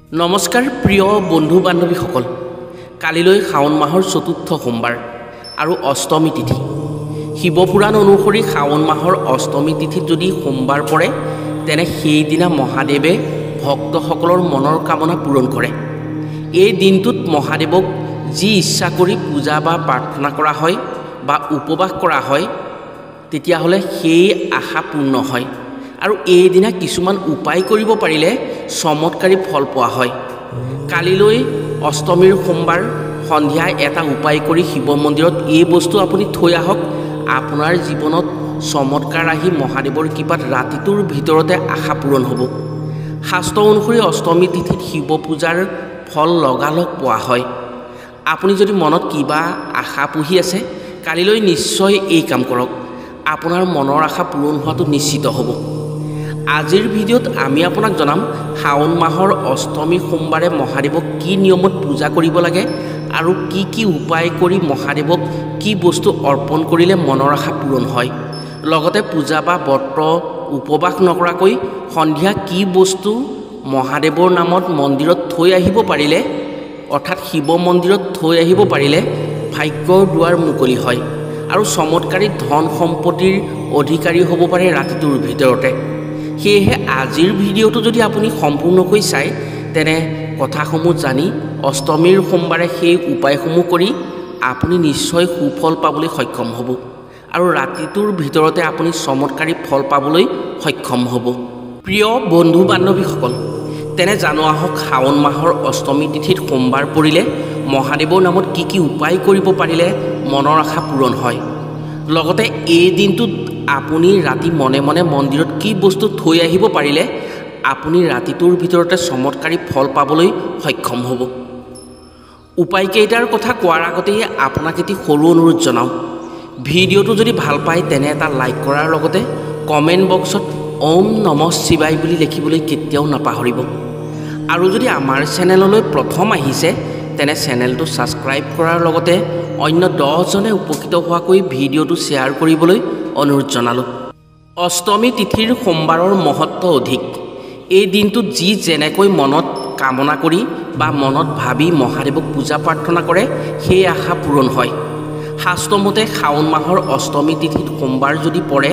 নমস্কাৰ প্ৰিয় বন্ধু বান্ধৱীসকল, কালিলৈ শাওণ মাহৰ চতুৰ্থ সোমবাৰ আৰু অষ্টমী তিথি। শিৱপুৰাণ অনুসৰি শাওণ মাহৰ অষ্টমী তিথিত যদি সোমবাৰ পৰে তেনে সেইদিনা মহাদেৱে ভক্তসকলৰ মনৰ কামনা পূৰণ কৰে। এই দিনটোত মহাদেৱক যি ইচ্ছা কৰি পূজা বা প্ৰাৰ্থনা কৰা হয় বা উপবাস কৰা হয় তেতিয়াহ'লে সেই আশা পূৰ্ণ হয় আৰু এইদিনা কিছুমান উপায় কৰিব পাৰিলে চমৎকাৰী ফল পোৱা হয়। কালিলৈ অষ্টমীৰ সোমবাৰ সন্ধিয়া এটা উপায় কৰি শিৱ মন্দিৰত এই বস্তু আপুনি থৈ আহক। আপোনাৰ জীৱনত চমৎকাৰ আহি মহাদেৱৰ কৃপাত ৰাতিটোৰ ভিতৰতে আশা পূৰণ হ'ব। শাস্ত্ৰ অনুসৰি অষ্টমী তিথিত শিৱ পূজাৰ ফল লগালগ পোৱা হয়। আপুনি যদি মনত কিবা আশা পুহি আছে কালিলৈ নিশ্চয় এই কাম কৰক, আপোনাৰ মনৰ আশা পূৰণ হোৱাটো নিশ্চিত হ'ব। আজিৰ ভিডিঅ'ত আমি আপোনাক জনাম শাওণ মাহৰ অষ্টমী সোমবাৰে মহাদেৱক কি নিয়মত পূজা কৰিব লাগে আৰু কি কি উপায় কৰি মহাদেৱক কি বস্তু অৰ্পণ কৰিলে মনৰ আশা পূৰণ হয়। লগতে পূজা বা ব্ৰত উপবাস নকৰাকৈ সন্ধিয়া কি বস্তু মহাদেৱৰ নামত মন্দিৰত থৈ আহিব পাৰিলে, অৰ্থাৎ শিৱ মন্দিৰত থৈ আহিব পাৰিলে ভাগ্যৰ দুৱাৰ মুকলি হয় আৰু চমৎকাৰী ধন সম্পত্তিৰ অধিকাৰী হ'ব পাৰে ৰাতিটোৰ ভিতৰতে। সেয়েহে আজিৰ ভিডিঅ'টো যদি আপুনি সম্পূৰ্ণকৈ চায় তেনে কথাসমূহ জানি অষ্টমীৰ সোমবাৰে সেই উপায়সমূহ কৰি আপুনি নিশ্চয় সুফল পাবলৈ সক্ষম হ'ব আৰু ৰাতিটোৰ ভিতৰতে আপুনি চমৎকাৰী ফল পাবলৈ সক্ষম হ'ব। প্ৰিয় বন্ধু বান্ধৱীসকল, তেনে জানো আহক শাওণ মাহৰ অষ্টমী তিথিত সোমবাৰ পৰিলে মহাদেৱৰ নামত কি কি উপায় কৰিব পাৰিলে মনৰ আশা পূৰণ হয়। লগতে এই দিনটোত আপুনি ৰাতি মনে মনে মন্দিৰত কি বস্তু থৈ আহিব পাৰিলে আপুনি ৰাতিটোৰ ভিতৰতে চমৎকাৰী ফল পাবলৈ সক্ষম হ'ব। উপায়কেইটাৰ কথা কোৱাৰ আগতেই আপোনাক এটি সৰু অনুৰোধ জনাওঁ, ভিডিঅ'টো যদি ভাল পায় তেনে এটা লাইক কৰাৰ লগতে কমেণ্ট বক্সত ওম নমঃ শিৱায় বুলি লিখিবলৈ কেতিয়াও নাপাহৰিব। আৰু যদি আমাৰ চেনেললৈ প্ৰথম আহিছে তেনে চেনেলটো ছাবস্ক্ৰাইব কৰাৰ লগতে অন্য 10জনে উপকৃত হোৱাকৈ ভিডিঅ'টো শ্বেয়াৰ কৰিবলৈ অনুৰোধ জনালোঁ। অষ্টমী তিথিৰ সোমবাৰৰ মহত্ব অধিক। এই দিনটোত যি যেনেকৈ মনত কামনা কৰি বা মনত ভাবি মহাদেৱক পূজা প্ৰাৰ্থনা কৰে সেই আশা পূৰণ হয়। শাস্ত্ৰমতে শাওণ মাহৰ অষ্টমী তিথিত সোমবাৰ যদি পৰে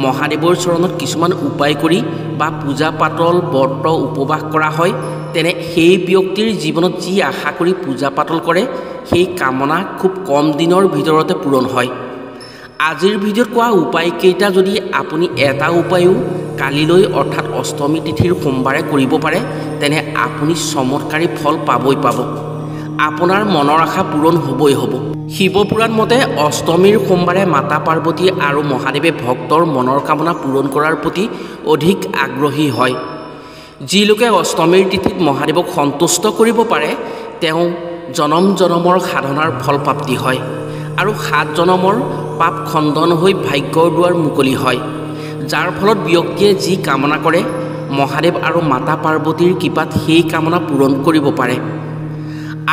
মহাদেৱৰ চৰণত কিছুমান উপায় কৰি বা পূজা পাতল ব্ৰত উপবাস কৰা হয় তেনে সেই ব্যক্তিৰ জীৱনত যি আশা কৰি পূজা পাতল কৰে সেই কামনা খুব কম দিনৰ ভিতৰতে পূৰণ হয়। আজিৰ ভিডিঅ'ত কোৱা উপায়কেইটা যদি আপুনি এটা উপায়ো কালিলৈ অৰ্থাৎ অষ্টমী তিথিৰ সোমবাৰে কৰিব পাৰে তেনে আপুনি চমৎকাৰী ফল পাবই পাব, আপোনাৰ মনৰ আশা পূৰণ হ'বই হ'ব। শিৱপুৰাণ মতে অষ্টমীৰ সোমবাৰে মাতা পাৰ্বতী আৰু মহাদেৱে ভক্তৰ মনৰ কামনা পূৰণ কৰাৰ প্ৰতি অধিক আগ্ৰহী হয়। যি লোকে অষ্টমীৰ তিথিত মহাদেৱক সন্তুষ্ট কৰিব পাৰে তেওঁ জনম জনমৰ সাধনাৰ ফল প্ৰাপ্তি হয় আৰু 7 জনমৰ পাপ খণ্ডন হৈ ভাগ্যৰ দুৱাৰ মুকলি হয়, যাৰ ফলত ব্যক্তিয়ে যি কামনা কৰে মহাদেৱ আৰু মাতা পাৰ্বতীৰ কৃপাত সেই কামনা পূৰণ কৰিব পাৰে।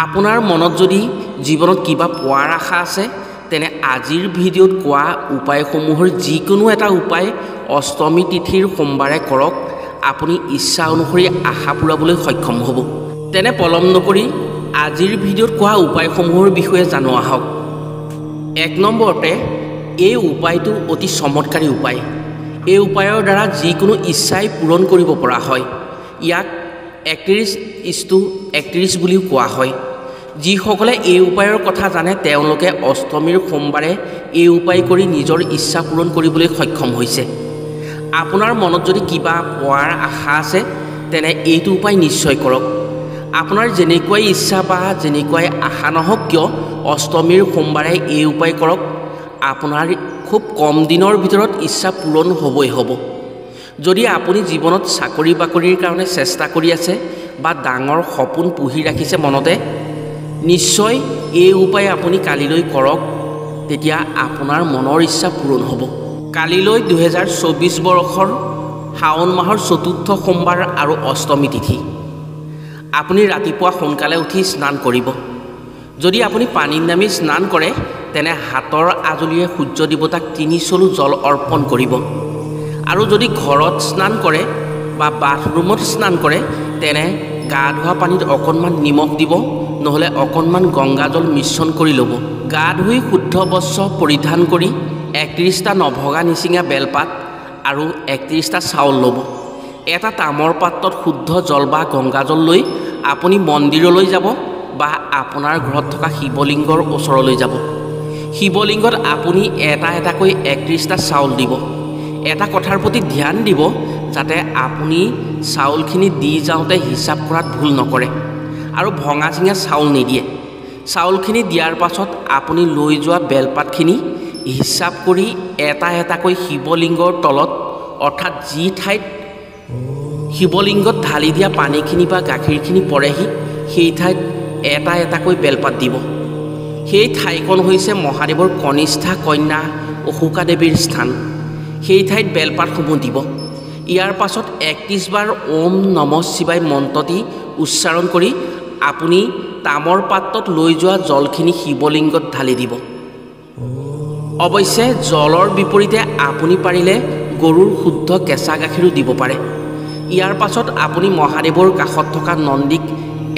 আপোনাৰ মনত যদি জীৱনত কিবা পোৱাৰ আশা আছে তেনে আজিৰ ভিডিঅ'ত কোৱা উপায়সমূহৰ যিকোনো এটা উপায় অষ্টমী তিথিৰ সোমবাৰে কৰক, আপুনি ইচ্ছা অনুসৰি আশা পূৰাবলৈ সক্ষম হ'ব। তেনে পলম নকৰি আজিৰ ভিডিঅ'ত কোৱা উপায়সমূহৰ বিষয়ে জানো আহক। 1 নম্বৰতে এই উপায়টো অতি চমৎকাৰী উপায়। এই উপায়ৰ দ্বাৰা যিকোনো ইচ্ছাই পূৰণ কৰিব পৰা হয়। ইয়াক 31:31 বুলিও কোৱা হয়। যিসকলে এই উপায়ৰ কথা জানে তেওঁলোকে অষ্টমীৰ সোমবাৰে এই উপায় কৰি নিজৰ ইচ্ছা পূৰণ কৰিবলৈ সক্ষম হৈছে। আপোনাৰ মনত যদি কিবা পোৱাৰ আশা আছে তেনে এইটো উপায় নিশ্চয় কৰক। আপোনাৰ যেনেকুৱাই ইচ্ছা বা যেনেকুৱাই আশা নহওক কিয় অষ্টমীৰ সোমবাৰে এই উপায় কৰক, আপোনাৰ খুব কম দিনৰ ভিতৰত ইচ্ছা পূৰণ হ'বই হ'ব। যদি আপুনি জীৱনত চাকৰি বাকৰিৰ কাৰণে চেষ্টা কৰি আছে বা ডাঙৰ সপোন পুহি ৰাখিছে মনতে, নিশ্চয় এই উপায় আপুনি কালিলৈ কৰক, তেতিয়া আপোনাৰ মনৰ ইচ্ছা পূৰণ হ'ব। কালিলৈ 2024 বৰ্ষৰ শাওণ মাহৰ চতুৰ্থ সোমবাৰ আৰু অষ্টমী তিথি। আপুনি ৰাতিপুৱা সোনকালে উঠি স্নান কৰিব। যদি আপুনি পানীত নামি স্নান কৰে তেনে হাতৰ আজলিৰে সূৰ্য দেৱতাক 3 চলু জল অৰ্পণ কৰিব আৰু যদি ঘৰত স্নান কৰে বা বাথৰুমত স্নান কৰে তেনে গা ধোৱা পানীত অকণমান নিমখ দিব, নহ'লে অকণমান গংগাজল মিশ্ৰণ কৰি ল'ব। গা ধুই শুদ্ধ বস্ত্ৰ পৰিধান কৰি 31টা নভগা নিচিঙা বেলপাত আৰু 31টা চাউল ল'ব। এটা তামৰ পাত্ৰত শুদ্ধ জল বা গংগাজল লৈ আপুনি মন্দিৰলৈ যাব বা আপোনাৰ ঘৰত থকা শিৱলিংগৰ ওচৰলৈ যাব। শিৱলিংগত আপুনি এটা এটাকৈ 31টা চাউল দিব। এটা কথাৰ প্ৰতি ধ্যান দিব যাতে আপুনি চাউলখিনি দি যাওঁতে হিচাপ কৰাত ভুল নকৰে আৰু ভঙা চিঙা চাউল নিদিয়ে। চাউলখিনি দিয়াৰ পাছত আপুনি লৈ যোৱা বেলপাতখিনি হিচাপ কৰি এটা এটাকৈ শিৱলিংগৰ তলত, অৰ্থাৎ যি ঠাইত শিৱলিংগত ঢালি দিয়া পানীখিনি বা গাখীৰখিনি পৰেহি সেই ঠাইত এটা এটাকৈ বেলপাত দিব। সেই ঠাইকণ হৈছে মহাদেৱৰ কনিষ্ঠা কন্যা অশোকা দেৱীৰ স্থান। সেই ঠাইত বেলপাতসমূহ দিব। ইয়াৰ পাছত 31 বাৰ ওম নমঃ শিৱায় মন্ত্ৰটি উচ্চাৰণ কৰি আপুনি তামৰ পাত্ৰত লৈ যোৱা জলখিনি শিৱলিংগত ঢালি দিব। অৱশ্যে জলৰ বিপৰীতে আপুনি পাৰিলে গৰুৰ শুদ্ধ কেঁচা গাখীৰো দিব পাৰে। ইয়াৰ পাছত আপুনি মহাদেৱৰ কাষত থকা নন্দীক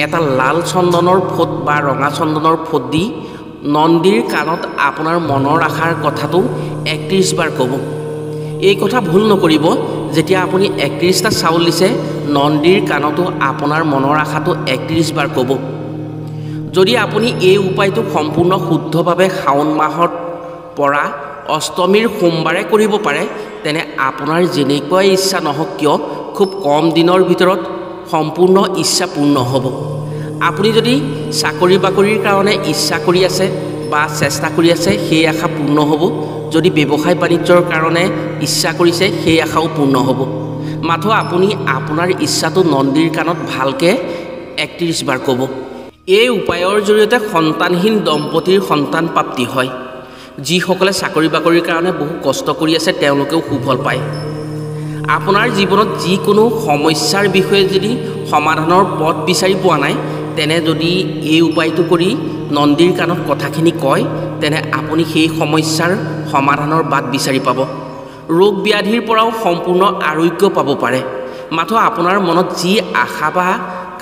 এটা লাল চন্দনৰ ফোট বা ৰঙা চন্দনৰ ফোট দি নন্দীৰ কাণত আপোনাৰ মনৰ আশাৰ কথাটো 31 বাৰ ক'ব। এই কথা ভুল নকৰিব, যেতিয়া আপুনি 31টা চাউল দিছে নন্দীৰ কাণতো আপোনাৰ মনৰ আশাটো 31 বাৰ ক'ব। যদি আপুনি এই উপায়টো সম্পূৰ্ণ শুদ্ধভাৱে শাওণ মাহৰ পৰা অষ্টমীৰ সোমবাৰে কৰিব পাৰে, তেনে আপোনাৰ যেনেকুৱাই ইচ্ছা নহওক কিয় খুব কম দিনৰ ভিতৰত সম্পূৰ্ণ ইচ্ছা পূৰ্ণ হ'ব। আপুনি যদি চাকৰি বাকৰিৰ কাৰণে ইচ্ছা কৰি আছে বা চেষ্টা কৰি আছে, সেই আশা পূৰ্ণ হ'ব। যদি ব্যৱসায় বাণিজ্যৰ কাৰণে ইচ্ছা কৰিছে, সেই আশাও পূৰ্ণ হ'ব। মাথো আপুনি আপোনাৰ ইচ্ছাটো নন্দীৰ কাণত ভালকৈ 31 বাৰ ক'ব। এই উপায়ৰ জৰিয়তে সন্তানহীন দম্পতীৰ সন্তান প্ৰাপ্তি হয়। যিসকলে চাকৰি বাকৰিৰ কাৰণে বহু কষ্ট কৰি আছে তেওঁলোকেও সুফল পায়। আপোনাৰ জীৱনত যিকোনো সমস্যাৰ বিষয়ে যদি সমাধানৰ পথ বিচাৰি পোৱা নাই, তেনে যদি এই উপায়টো কৰি নন্দীৰ কাণত কথাখিনি কয়, তেনে আপুনি সেই সমস্যাৰ সমাধানৰ বাট বিচাৰি পাব। ৰোগ ব্যাধিৰ পৰাও সম্পূৰ্ণ আৰোগ্য পাব পাৰে। মাথো আপোনাৰ মনত যি আশা বা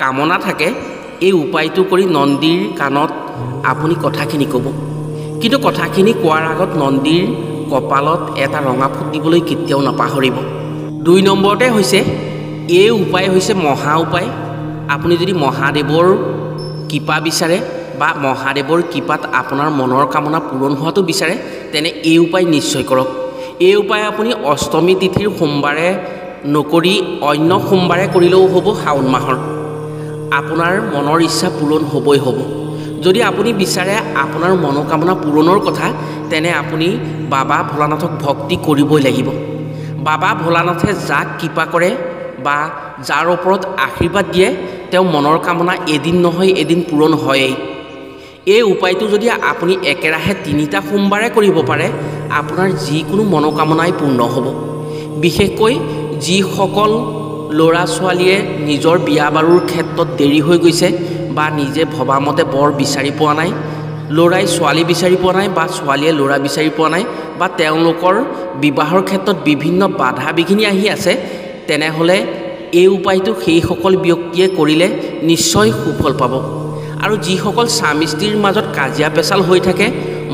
কামনা থাকে, এই উপায়টো কৰি নন্দীৰ কাণত আপুনি কথাখিনি ক'ব। কিন্তু কথাখিনি কোৱাৰ আগত নন্দীৰ কপালত এটা ৰঙা ফুট দিবলৈ কেতিয়াও নাপাহৰিব। 2 নম্বৰতে হৈছে এই উপায় হৈছে মহা উপায়। আপুনি যদি মহাদেৱৰ কৃপা বিচাৰে বা মহাদেৱৰ কৃপাত আপোনাৰ মনৰ কামনা পূৰণ হোৱাটো বিচাৰে, তেনে এই উপায় নিশ্চয় কৰক। এই উপায় আপুনি অষ্টমী তিথিৰ সোমবাৰে নকৰি অন্য সোমবাৰে কৰিলেও হ'ব। শাওণ মাহৰ আপোনাৰ মনৰ ইচ্ছা পূৰণ হ'বই হ'ব। যদি আপুনি বিচাৰে আপোনাৰ মনোকামনা পূৰণৰ কথা, তেনে আপুনি বাবা ভোলানাথক ভক্তি কৰিবই লাগিব। বাবা ভোলানাথে যাক কৃপা কৰে বা যাৰ ওপৰত আশীৰ্বাদ দিয়ে, তেওঁ মনৰ কামনা এদিন নহয় এদিন পূৰণ হয়েই। এই উপায়টো যদি আপুনি একেৰাহে 3টা সোমবাৰে কৰিব পাৰে, আপোনাৰ যিকোনো মনোকামনাই পূৰ্ণ হ'ব। বিশেষকৈ যিসকল ল'ৰা ছোৱালীয়ে নিজৰ বিয়া বাৰুৰ ক্ষেত্ৰত দেৰি হৈ গৈছে বা নিজে ভবামতে বৰ বিচাৰি পোৱা নাই, ল'ৰাই ছোৱালী বিচাৰি পোৱা নাই বা ছোৱালীয়ে ল'ৰা বিচাৰি পোৱা নাই, বা তেওঁলোকৰ বিবাহৰ ক্ষেত্ৰত বিভিন্ন বাধা বিঘিনি আহি আছে, তেনেহ'লে এই উপায়টো সেইসকল ব্যক্তিয়ে কৰিলে নিশ্চয় সুফল পাব। আৰু যিসকল স্বামী স্ত্ৰীৰ মাজত কাজিয়া পেচাল হৈ থাকে,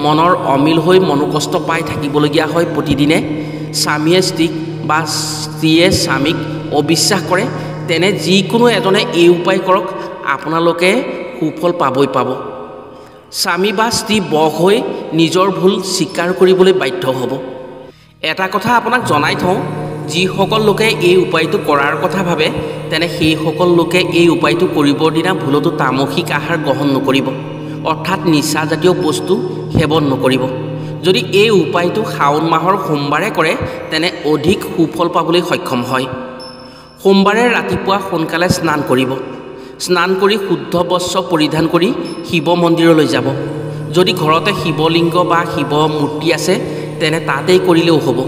মনৰ অমিল হৈ মনোকষ্ট পাই থাকিবলগীয়া হয় প্ৰতিদিনে, স্বামীয়ে স্ত্ৰীক বা স্ত্ৰীয়ে স্বামীক অবিশ্বাস কৰে, তেনে যিকোনো এজনে এই উপায় কৰক, আপোনালোকে সুফল পাবই পাব। স্বামী বা স্ত্ৰী বশ হৈ নিজৰ ভুল স্বীকাৰ কৰিবলৈ বাধ্য হ'ব। এটা কথা আপোনাক জনাই থওঁ, যিসকল লোকে এই উপায়টো কৰাৰ কথা ভাবে, তেনে সেইসকল লোকে এই উপায়টো কৰিবৰ দিনা ভুলতো তামসিক আহাৰ গ্ৰহণ নকৰিব, অৰ্থাৎ নিচাজাতীয় বস্তু সেৱন নকৰিব। যদি এই উপায়টো শাওণ মাহৰ সোমবাৰে কৰে, তেনে অধিক সুফল পাবলৈ সক্ষম হয়। সোমবাৰে ৰাতিপুৱা সোনকালে স্নান কৰিব। স্নান কৰি শুদ্ধ বস্ত্ৰ পৰিধান কৰি শিৱ মন্দিৰলৈ যাব। যদি ঘৰতে শিৱলিংগ বা শিৱ মূৰ্তি আছে, তেনে তাতেই কৰিলেও হ'ব।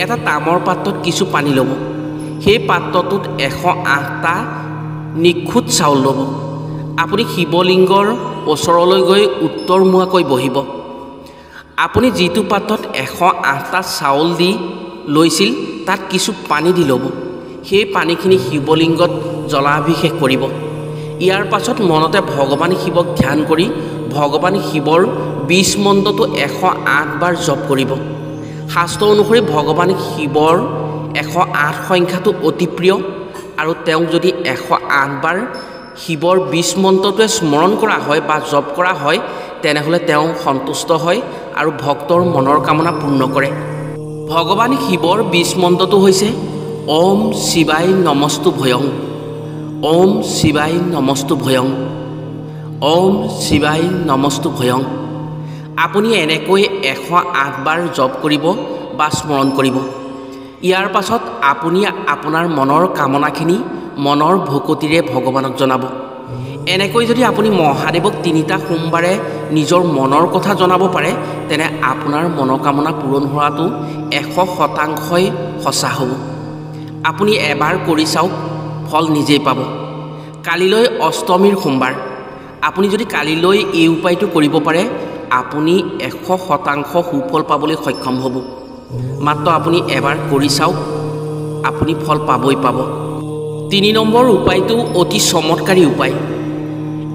এটা তামৰ পাত্ৰত কিছু পানী ল'ব। সেই পাত্ৰটোত 108টা নিখুঁত চাউল ল'ব। আপুনি শিৱলিংগৰ ওচৰলৈ গৈ উত্তৰমুৱাকৈ বহিব। আপুনি যিটো পাত্ৰত 108টা চাউল দি লৈছিল, তাত কিছু পানী দি ল'ব। সেই পানীখিনি শিৱলিংগত জলাভিষেক কৰিব। ইয়াৰ পাছত মনতে ভগৱান শিৱক ধ্যান কৰি ভগৱান শিৱৰ বীজ মন্ত্ৰটো 108 বাৰ জপ কৰিব। শাস্ত্ৰ অনুসৰি ভগৱান শিৱৰ 108 সংখ্যাটো অতি প্ৰিয় আৰু তেওঁক যদি 108 বাৰ শিৱৰ বীজ মন্ত্ৰটোৱে স্মৰণ কৰা হয় বা জপ কৰা হয় তেনেহ'লে তেওঁ সন্তুষ্ট হয় আৰু ভক্তৰ মনৰ কামনা পূৰ্ণ কৰে। ভগৱান শিৱৰ বীজ মন্ত্ৰটো হৈছে ওম শিৱায় নমস্তু ভয়ং, ওম শিৱায় নমস্তু ভয়ং, ওম শিৱায় নমস্তু ভয়ং। আপুনি এনেকৈ 108 বাৰ জপ কৰিব বা স্মৰণ কৰিব। ইয়াৰ পাছত আপুনি আপোনাৰ মনৰ কামনাখিনি মনৰ ভকতিৰে ভগৱানক জনাব। এনেকৈ যদি আপুনি মহাদেৱক 3টা সোমবাৰে নিজৰ মনৰ কথা জনাব পাৰে তেনে আপোনাৰ মনোকামনা পূৰণ হোৱাটো 100% সঁচা হ'ব। আপুনি এবাৰ কৰি চাওক, ফল নিজেই পাব। কালিলৈ অষ্টমীৰ সোমবাৰ। আপুনি যদি কালিলৈ এই উপায়টো কৰিব পাৰে আপুনি 100% সুফল পাবলৈ সক্ষম হ'ব। মাত্ৰ আপুনি এবাৰ কৰি চাওক, আপুনি ফল পাবই পাব। 3 নম্বৰ উপায়টো অতি চমৎকাৰী উপায়।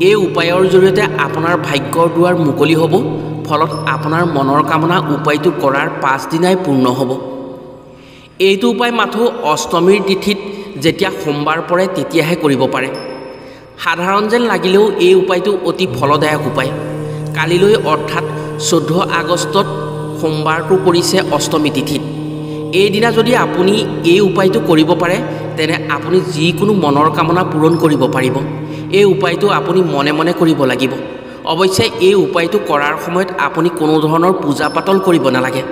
এই উপায়ৰ জৰিয়তে আপোনাৰ ভাগ্যৰ দুৱাৰ মুকলি হ'ব, ফলত আপোনাৰ মনৰ কামনা উপায়টো কৰাৰ 5 দিনাই পূৰ্ণ হ'ব। এইটো উপায় মাথো অষ্টমীৰ তিথিত যেতিয়া সোমবাৰ পৰে তেতিয়াহে কৰিব পাৰে। সাধাৰণ যেন লাগিলেও এই উপায়টো অতি ফলদায়ক উপায়। কালিলৈ অৰ্থাৎ 14 আগষ্টত সোমবাৰটো পৰিছে অষ্টমী তিথিত। এইদিনা যদি আপুনি এই উপায়টো কৰিব পাৰে তেনে আপুনি যিকোনো মনৰ কামনা পূৰণ কৰিব পাৰিব। এই উপায়টো আপুনি মনে মনে কৰিব লাগিব। অৱশ্যে এই উপায়টো কৰাৰ সময়ত আপুনি কোনো ধৰণৰ পূজা পাতল কৰিব নালাগে।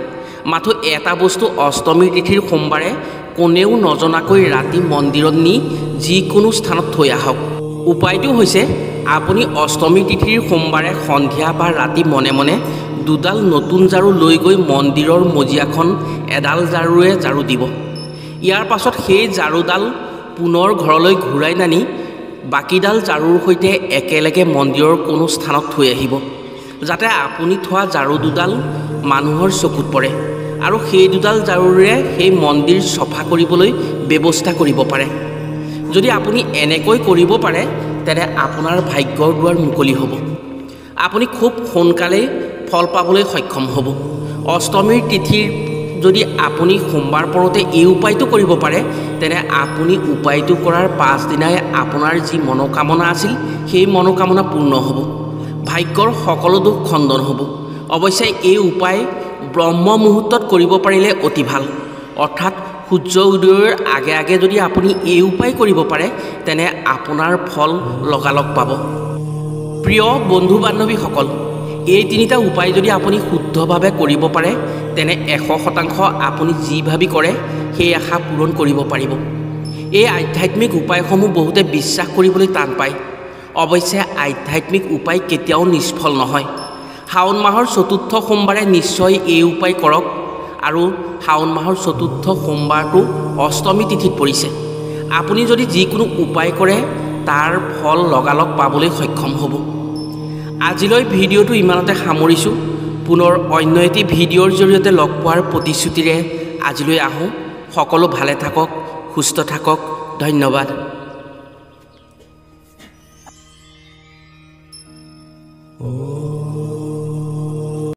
মাথো এটা বস্তু অষ্টমীৰ তিথিৰ সোমবাৰে কোনেও নজনাকৈ ৰাতি মন্দিৰত নি যিকোনো স্থানত থৈ আহক। উপায়টো হৈছে আপুনি অষ্টমী তিথিৰ সোমবাৰে সন্ধিয়া বা ৰাতি মনে মনে 2ডাল নতুন ঝাৰু লৈ গৈ মন্দিৰৰ মজিয়াখন এডাল ঝাৰুৰে ঝাৰু দিব। ইয়াৰ পাছত সেই ঝাৰুডাল পুনৰ ঘৰলৈ ঘূৰাই নানি বাকীডাল ঝাৰুৰ সৈতে একেলগে মন্দিৰৰ কোনো স্থানত থৈ আহিব, যাতে আপুনি থোৱা ঝাৰু দুডাল মানুহৰ চকুত পৰে আৰু সেই 2ডাল ঝাৰুৰে সেই মন্দিৰ চফা কৰিবলৈ ব্যৱস্থা কৰিব পাৰে। যদি আপুনি এনেকৈ কৰিব পাৰে তেনে আপোনাৰ ভাগ্যৰ দুৱাৰ মুকলি হ'ব। আপুনি খুব সোনকালেই ফল পাবলৈ সক্ষম হ'ব। অষ্টমীৰ তিথিৰ যদি আপুনি সোমবাৰ পৰোঁতে এই উপায়টো কৰিব পাৰে তেনে আপুনি উপায়টো কৰাৰ 5 দিনাই আপোনাৰ যি মনোকামনা আছিল সেই মনোকামনা পূৰ্ণ হ'ব। ভাগ্যৰ সকলো দুখ খণ্ডন হ'ব। অৱশ্যে এই উপায় ব্ৰহ্ম মুহূৰ্তত কৰিব পাৰিলে অতি ভাল, অৰ্থাৎ সূৰ্য উদয়ৰ আগে আগে যদি আপুনি এই উপায় কৰিব পাৰে তেনে আপোনাৰ ফল লগালগ পাব। প্ৰিয় বন্ধু বান্ধৱীসকল, এই 3টা উপায় যদি আপুনি শুদ্ধভাৱে কৰিব পাৰে তেনে 100% আপুনি যি ভাবি কৰে সেই আশা পূৰণ কৰিব পাৰিব। এই আধ্যাত্মিক উপায়সমূহ বহুতে বিশ্বাস কৰিবলৈ টান পায়। অৱশ্যে আধ্যাত্মিক উপায় কেতিয়াও নিষ্ফল নহয়। শাওণ মাহৰ 4ৰ্থ সোমবাৰে নিশ্চয় এই উপায় কৰক আৰু শাওণ মাহৰ 4ৰ্থ সোমবাৰটো অষ্টমী তিথিত পৰিছে। আপুনি যদি যিকোনো উপায় কৰে তাৰ ফল লগালগ পাবলৈ সক্ষম হ'ব। আজিলৈ ভিডিঅ'টো ইমানতে সামৰিছোঁ। পুনৰ অন্য এটি ভিডিঅ'ৰ জৰিয়তে লগ পোৱাৰ প্ৰতিশ্ৰুতিৰে আজিলৈ আহোঁ। সকলো ভালে থাকক, সুস্থ থাকক। ধন্যবাদ।